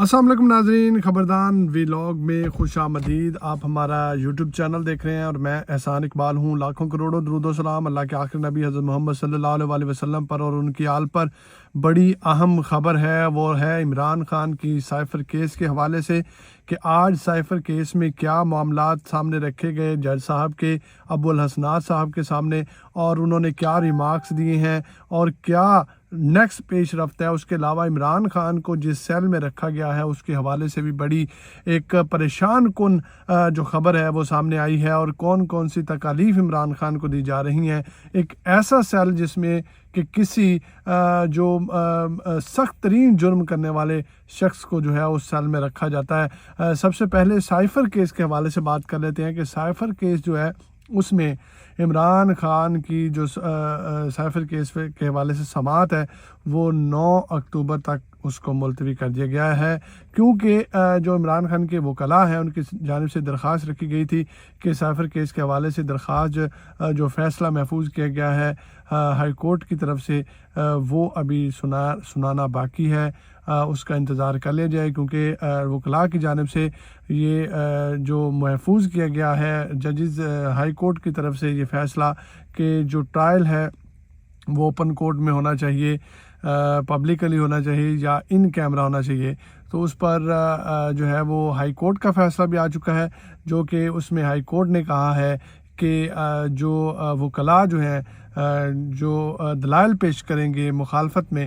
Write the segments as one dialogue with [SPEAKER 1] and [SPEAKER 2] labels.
[SPEAKER 1] अस्सलाम वालेकुम नाजरीन, खबरदान व्लॉग में खुश आमदीद। आप हमारा यूट्यूब चैनल देख रहे हैं और मैं एहसान इकबाल हूँ। लाखों करोड़ों दरूद व सलाम अल्लाह के आखिरी नबी हज़रत मोहम्मद सल्लल्लाहु अलैहि वसल्लम पर और उनकी आल पर। बड़ी अहम खबर है, वो है इमरान खान की साइफ़र केस के हवाले से कि आज साइफ़र केस में क्या मामलात सामने रखे गए जज साहब के, अबुल हसनात साहब के सामने, और उन्होंने क्या रिमार्क्स दिए हैं और क्या नेक्स्ट पेश रफ्त है। उसके अलावा इमरान खान को जिस सेल में रखा गया है उसके हवाले से भी बड़ी एक परेशान कुन जो ख़बर है वो सामने आई है, और कौन कौन सी तकालीफ इमरान खान को दी जा रही हैं। एक ऐसा सेल जिसमें कि किसी जो सख्त तरीन जुर्म करने वाले शख्स को जो है उस सेल में रखा जाता है। सबसे पहले साइफ़र केस के हवाले से बात कर लेते हैं कि साइफ़र केस जो है उसमें इमरान खान की जो साइफ़र केस के हवाले से समाअत है वो 9 अक्टूबर तक उसको मुलतवी कर दिया गया है, क्योंकि जो इमरान खान के वकला हैं उनकी जानिब से दरख्वास्त रखी गई थी कि साइफ़र केस के हवाले से दरख्वास्त जो फ़ैसला महफूज किया गया है हाई कोर्ट की तरफ से वो अभी सुनाना बाकी है। उसका इंतज़ार कर लिया जाए, क्योंकि वकला की जानिब से ये जो महफूज किया गया है जजेस हाई कोर्ट की तरफ से ये फ़ैसला कि जो ट्रायल है वो ओपन कोर्ट में होना चाहिए, पब्लिकली होना चाहिए या इन कैमरा होना चाहिए। तो उस पर जो है वो हाई कोर्ट का फ़ैसला भी आ चुका है, जो कि उसमें हाई कोर्ट ने कहा है कि जो वकला जो हैं जो दलाइल पेश करेंगे मुखालफत में,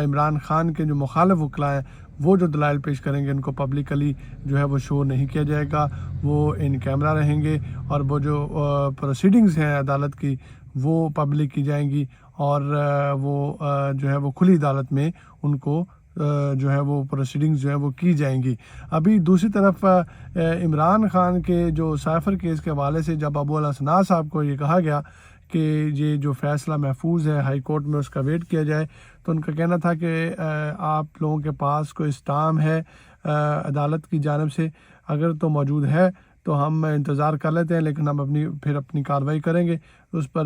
[SPEAKER 1] इमरान खान के जो मुखालिफ वकला हैं वो जो दलाइल पेश करेंगे उनको पब्लिकली जो है वो शो नहीं किया जाएगा, वो इन कैमरा रहेंगे, और वो जो प्रोसीडिंग्स हैं अदालत की वो पब्लिक की जाएंगी, और वो जो है वो खुली अदालत में उनको जो है वो प्रोसीडिंग्स जो है वो की जाएंगी। अभी दूसरी तरफ इमरान खान के जो साइफ़र केस के हवाले से जब अबुल हसनात साहब को ये कहा गया कि ये जो फ़ैसला महफूज है हाई कोर्ट में उसका वेट किया जाए, तो उनका कहना था कि आप लोगों के पास कोई स्टाम है अदालत की जानिब से, अगर तो मौजूद है तो हम इंतज़ार कर लेते हैं, लेकिन हम अपनी कार्रवाई करेंगे। उस पर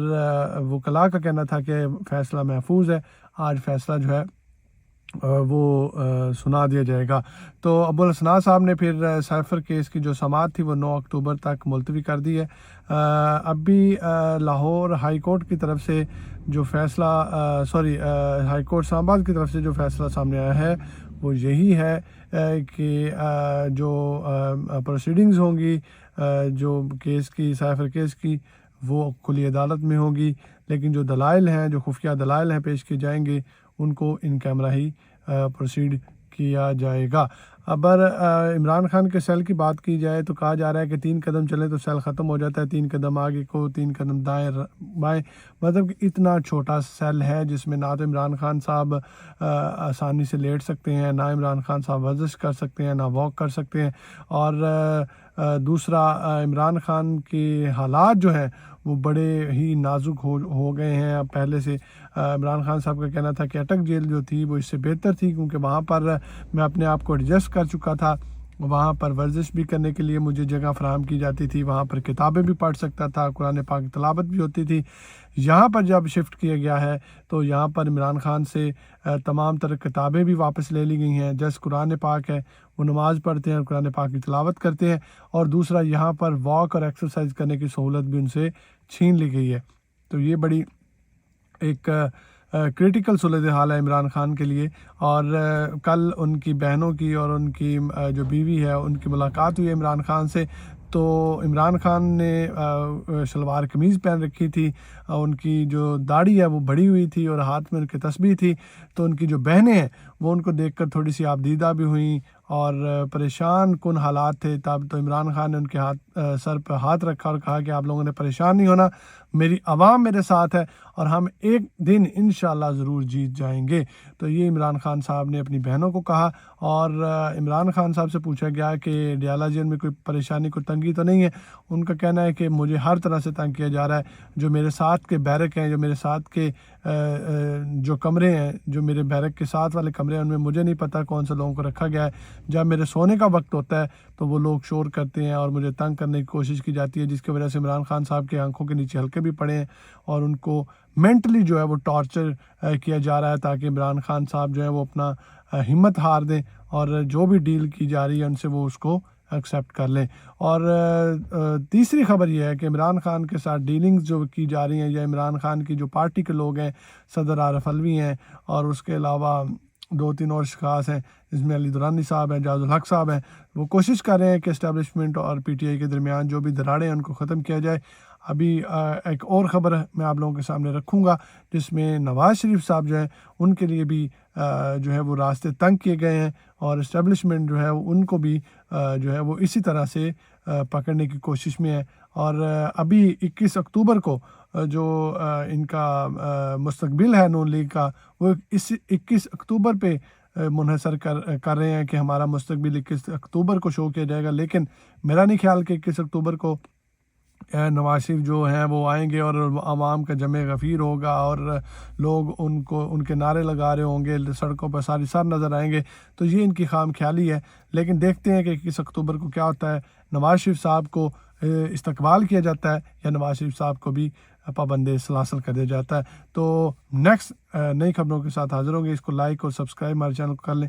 [SPEAKER 1] वकला का कहना था कि फ़ैसला महफूज है, आज फ़ैसला जो है वो सुना दिया जाएगा। तो अबुल हसनात साहब ने फिर साइफ़र केस की जो समाअत थी वो 9 अक्टूबर तक मुलतवी कर दी है। अभी लाहौर हाई कोर्ट की तरफ से जो फ़ैसला हाई कोर्ट इस्लामाबाद की तरफ से जो फ़ैसला सामने आया है वो यही है कि जो प्रोसीडिंग्स होंगी जो केस की साइफ़र केस की वो खुली अदालत में होगी, लेकिन जो दलाइल हैं, जो खुफिया दलाइल हैं पेश किए जाएंगे उनको इन कैमरा ही प्रोसीड किया जाएगा। अब इमरान खान के सेल की बात की जाए तो कहा जा रहा है कि 3 कदम चले तो सेल ख़त्म हो जाता है, 3 कदम आगे को 3 कदम दाएं बाएं, मतलब कि इतना छोटा सेल है जिसमें ना तो इमरान खान साहब आसानी से लेट सकते हैं, ना इमरान खान साहब वर्जिश कर सकते हैं, ना वॉक कर सकते हैं, और दूसरा इमरान खान के हालात जो हैं वो बड़े ही नाजुक हो गए हैं। अब पहले से इमरान खान साहब का कहना था कि अटक जेल जो थी वो इससे बेहतर थी, क्योंकि वहाँ पर मैं अपने आप को एडजस्ट कर चुका था, वहाँ पर वर्जिश भी करने के लिए मुझे जगह फराहम की जाती थी, वहाँ पर किताबें भी पढ़ सकता था, कुरान पाक की तिलावत भी होती थी। यहाँ पर जब शिफ्ट किया गया है तो यहाँ पर इमरान खान से तमाम तरह किताबें भी वापस ले ली गई हैं। जैसे कुरान पाक है वो नमाज़ पढ़ते हैं और कुरान पाक की तिलावत करते हैं, और दूसरा यहाँ पर वॉक और एक्सरसाइज करने की सहूलत भी उनसे छीन ली गई है। तो ये बड़ी एक क्रिटिकल सूरत हाल है इमरान खान के लिए। और कल उनकी बहनों की और उनकी जो बीवी है उनकी मुलाकात हुई है इमरान खान से। तो इमरान खान ने शलवार कमीज़ पहन रखी थी, उनकी जो दाढ़ी है वो बड़ी हुई थी और हाथ में उनकी तस्बीह थी। तो उनकी जो बहनें हैं वो उनको देखकर थोड़ी सी आबदीदा भी हुई और परेशान कुन हालात थे। तब तो इमरान खान ने उनके सर पर हाथ रखा और कहा कि आप लोगों ने परेशान नहीं होना, मेरी आवाम मेरे साथ है और हम एक दिन इंशाल्लाह ज़रूर जीत जाएंगे। तो ये इमरान खान साहब ने अपनी बहनों को कहा। और इमरान खान साहब से पूछा गया कि डियाला जेल में कोई परेशानी कोई तंगी तो नहीं है। उनका कहना है कि मुझे हर तरह से तंग किया जा रहा है, जो मेरे साथ के बैरक हैं, जो मेरे साथ के जो कमरे हैं, जो मेरे बैरक के साथ वाले कमरे हैं, उनमें मुझे नहीं पता कौन से लोगों को रखा गया है। जब मेरे सोने का वक्त होता है तो वो लोग शोर करते हैं और मुझे तंग करने की कोशिश की जाती है, जिसकी वजह से इमरान खान साहब की आंखों के नीचे हल्के भी पड़े हैं और उनको मेंटली जो है वो टॉर्चर किया जा रहा है, ताकि इमरान खान साहब जो है वो अपना ہمت ہار دیں اور جو بھی ڈیل کی جا رہی ہے ان سے وہ اس کو ایکسیپٹ کر لیں۔ اور تیسری خبر یہ ہے کہ عمران خان کے ساتھ ڈیلنگز جو کی جا رہی ہیں، یا عمران خان کی جو پارٹی کے لوگ ہیں، صدر عارف علوی ہیں اور اس کے علاوہ 2-3 اور اشخاص ہیں جس میں علی درانی صاحب ہیں، جاز الحق صاحب ہیں، وہ کوشش کر رہے ہیں کہ اسٹیبلشمنٹ اور پی ٹی آئی کے درمیان جو بھی دراڑیں ہیں ان کو ختم کیا جائے۔ ابھی ایک اور خبر میں آپ لوگوں کے سامنے رکھوں گا جس میں نواز شریف صاحب جو ہیں ان کے لیے بھی جو ہے وہ راستے تنگ کیے گئے ہیں، اور اسٹیبلشمنٹ جو ہے ان کو بھی جو ہے وہ اسی طرح سے پکڑنے کی کوشش میں ہے۔ اور ابھی 21 اکتوبر کو جو ان کا مستقبل ہے نون لیگ کا، وہ اس 21 اکتوبر پہ منحصر کر رہے ہیں کہ ہمارا مستقبل 21 اکتوبر کو شو کیا جائے گا، لیکن میرا نہیں خیال کہ 21 اکتوبر کو نواز شریف جو ہیں وہ آئیں گے اور عوام کا جمع غفیر ہوگا اور لوگ ان کے نعرے لگا رہے ہوں گے، سڑکوں پر ساری سر نظر آئیں گے، تو یہ ان کی خام خیالی ہے۔ لیکن دیکھتے ہیں کہ 21 اکتوبر کو کیا ہوتا ہے، نواز شریف صاحب کو استقبال کیا جاتا ہے یا نواز شریف صاحب کو بھی پابند سلاسل کر دیا جاتا ہے۔ تو نیکسٹ نئی خبروں کے ساتھ حاضر ہوں گے، اس کو لائک اور سبسکرائب ہمارے چینل کو کر لیں۔